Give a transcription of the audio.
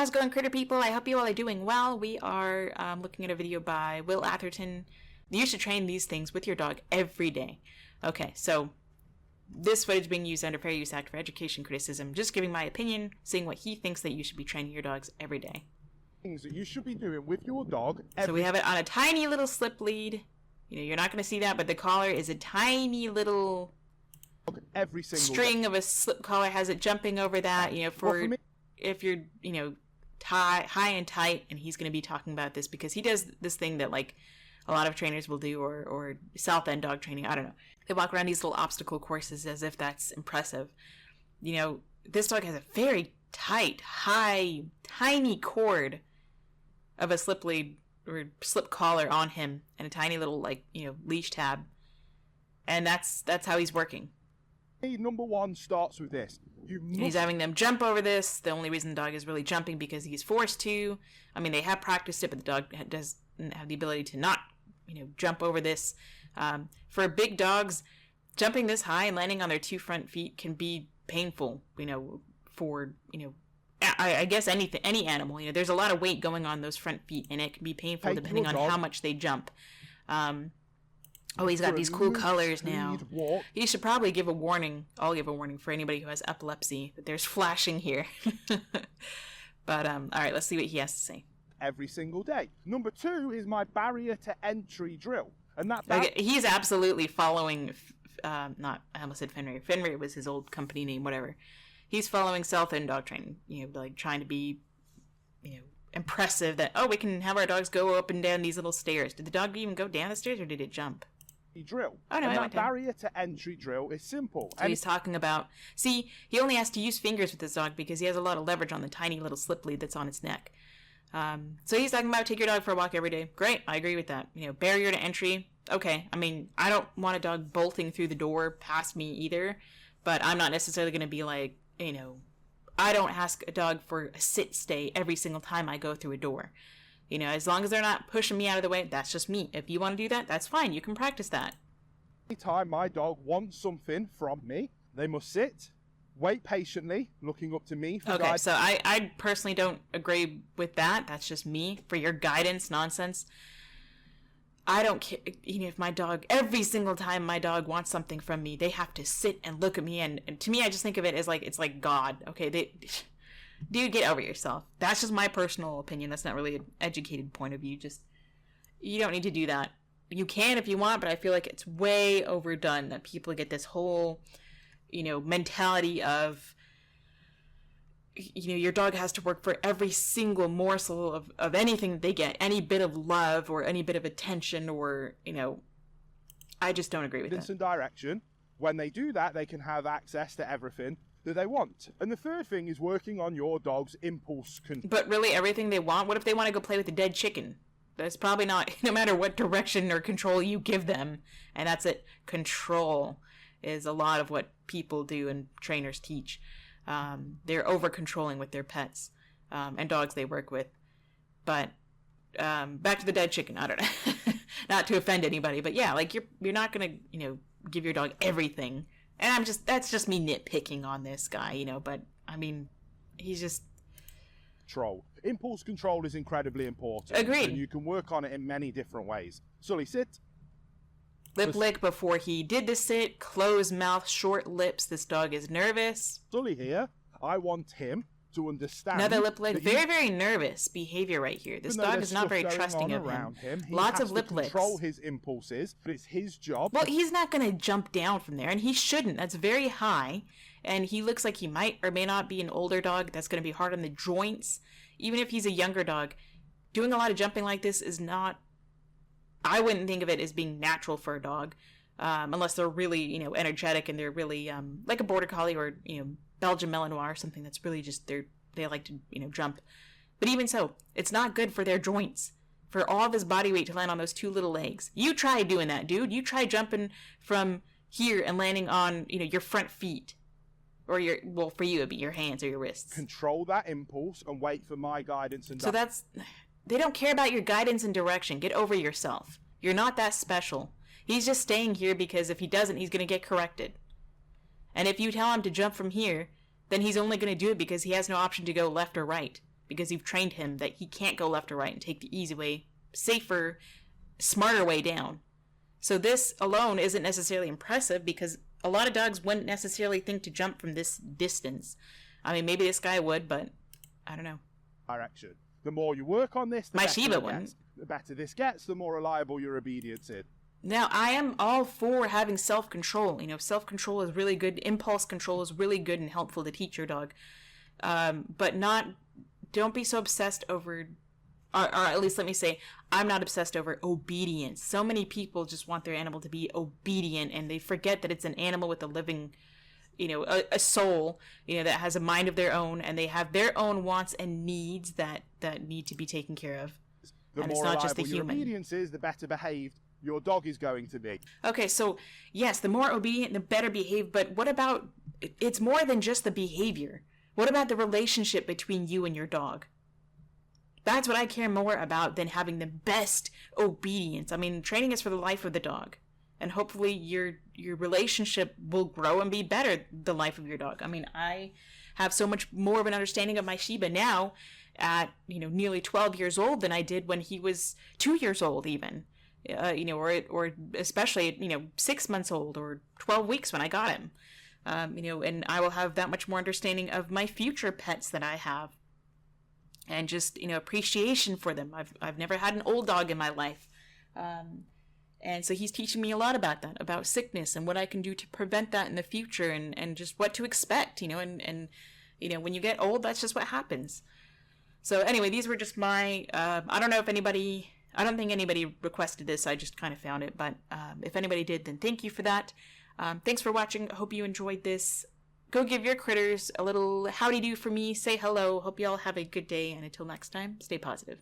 How's it going, critter people? I hope you all are doing well. We are looking at a video by Will Atherton. You should train these things with your dog every day. Okay, so this footage being used under Fair Use Act for education criticism. Just giving my opinion, seeing what he thinks that you should be training your dogs every day. Things that you should be doing with your dog. So we have it on a tiny little slip lead. You know, you're not going to see that, but the collar is a tiny little every single string of a slip collar. Has it jumping over that, you know, for if you're, you know, high and tight. And he's going to be talking about this because he does this thing that like a lot of trainers will do, or South End dog training. I don't know. They walk around these little obstacle courses as if that's impressive. You know, this dog has a very tight, high, tiny cord of a slip lead or slip collar on him and a tiny little, like, you know, leash tab. And that's how he's working. Number one starts with this. He's having them jump over this. The only reason the dog is really jumping because he's forced to. I mean, they have practiced it, but the dog doesn't have the ability to not, you know, jump over this. For big dogs, jumping this high and landing on their two front feet can be painful, you know, for, you know, I guess any animal. You know, there's a lot of weight going on those front feet, and it can be painful depending on how much they jump. Oh, he's got these cool colors now. He should probably give a warning. I'll give a warning for anybody who has epilepsy that there's flashing here. But, all right, let's see what he has to say. Every single day. Number two is my barrier to entry drill. And that okay, he's absolutely following, I almost said Fenrir. Fenrir was his old company name, whatever. He's following South End dog training, you know, like trying to be, you know, impressive that, oh, we can have our dogs go up and down these little stairs. Did the dog even go down the stairs or did it jump? Drill. Oh, no, and that barrier to entry drill is simple. So he's talking about, see, he only has to use fingers with his dog because he has a lot of leverage on the tiny little slip lead that's on its neck. So he's talking about take your dog for a walk every day. Great, I agree with that. You know, barrier to entry. Okay, I mean, I don't want a dog bolting through the door past me either, but I'm not necessarily going to be like, you know, I don't ask a dog for a sit stay every single time I go through a door. You know, as long as they're not pushing me out of the way, that's just me. If you want to do that, that's fine. You can practice that. Anytime my dog wants something from me, they must sit, wait patiently, looking up to me for guidance. Okay, so I personally don't agree with that. That's just me. For your guidance nonsense, I don't care. You know, if my dog, every single time my dog wants something from me, they have to sit and look at me. And to me, I just think of it as like, it's like God. Okay, dude, get over yourself. That's just my personal opinion. That's not really an educated point of view. Just, you don't need to do that. You can if you want, but I feel like it's way overdone that people get this whole, you know, mentality of, you know, your dog has to work for every single morsel of anything that they get, any bit of love or any bit of attention or, you know, I just don't agree with that. And direction. When they do that, they can have access to everything that they want. And the third thing is working on your dog's impulse control. But really, everything they want? What if they want to go play with a dead chicken? That's probably not, no matter what direction or control you give them. And that's it. Control is a lot of what people do and trainers teach. They're over-controlling with their pets and dogs they work with. But back to the dead chicken. I don't know. Not to offend anybody, but yeah, like you're not going to, you know, give your dog everything. And that's just me nitpicking on this guy, you know, but I mean, he's just... Control. Impulse control is incredibly important. Agreed. And you can work on it in many different ways. Sully, sit. Lip lick before he did the sit, closed mouth, short lips. This dog is nervous. Sully here, I want him to understand. Another lip lick. Very, very nervous behavior right here. This dog is not very trusting of him. Lots of lip licks. Control his impulses, but it's his job. Well, he's not going to jump down from there, and he shouldn't. That's very high, and he looks like he might or may not be an older dog. That's going to be hard on the joints. Even if he's a younger dog, doing a lot of jumping like this is not... I wouldn't think of it as being natural for a dog, unless they're really, you know, energetic and they're really like a border collie or, you know, Belgian Malinois or something that's really just they like to, you know, jump. But even so, it's not good for their joints, for all of his body weight to land on those two little legs. You try doing that, dude. You try jumping from here and landing on, you know, your front feet. Or your, well, for you it'd be your hands or your wrists. Control that impulse and wait for my guidance and... So that's... They don't care about your guidance and direction. Get over yourself. You're not that special. He's just staying here because if he doesn't, he's going to get corrected. And if you tell him to jump from here, then he's only going to do it because he has no option to go left or right. because you've trained him that he can't go left or right and take the easy way, safer, smarter way down. So this alone isn't necessarily impressive because a lot of dogs wouldn't necessarily think to jump from this distance. I mean, maybe this guy would, but I don't know. Direction. The more you work on this, My Shiba wouldn't. The better this gets, the more reliable your obedience is. Now, I am all for having self-control. You know, self-control is really good. Impulse control is really good and helpful to teach your dog. But don't be so obsessed over, or at least let me say, I'm not obsessed over obedience. So many people just want their animal to be obedient, and they forget that it's an animal with a living, you know, a soul, you know, that has a mind of their own, and they have their own wants and needs that need to be taken care of. The and more it's not just the reliable your human. obedience is, the better behaved your dog is going to be. Okay, so yes, the more obedient, the better behaved, but what about, it's more than just the behavior. What about the relationship between you and your dog? That's what I care more about than having the best obedience. I mean, training is for the life of the dog. And hopefully your relationship will grow and be better the life of your dog. I mean, I have so much more of an understanding of my Shiba now at, you know, nearly 12 years old than I did when he was 2 years old even. You know, or especially, you know, 6 months old or 12 weeks when I got him. You know, and I will have that much more understanding of my future pets that I have. And just, you know, appreciation for them. I've never had an old dog in my life. And so he's teaching me a lot about that, about sickness and what I can do to prevent that in the future and just what to expect, you know, and you know, when you get old, that's just what happens. So anyway, these were just my, I don't think anybody requested this. I just kind of found it. But if anybody did, then thank you for that. Thanks for watching. I hope you enjoyed this. Go give your critters a little howdy-do for me. Say hello. Hope you all have a good day. And until next time, stay positive.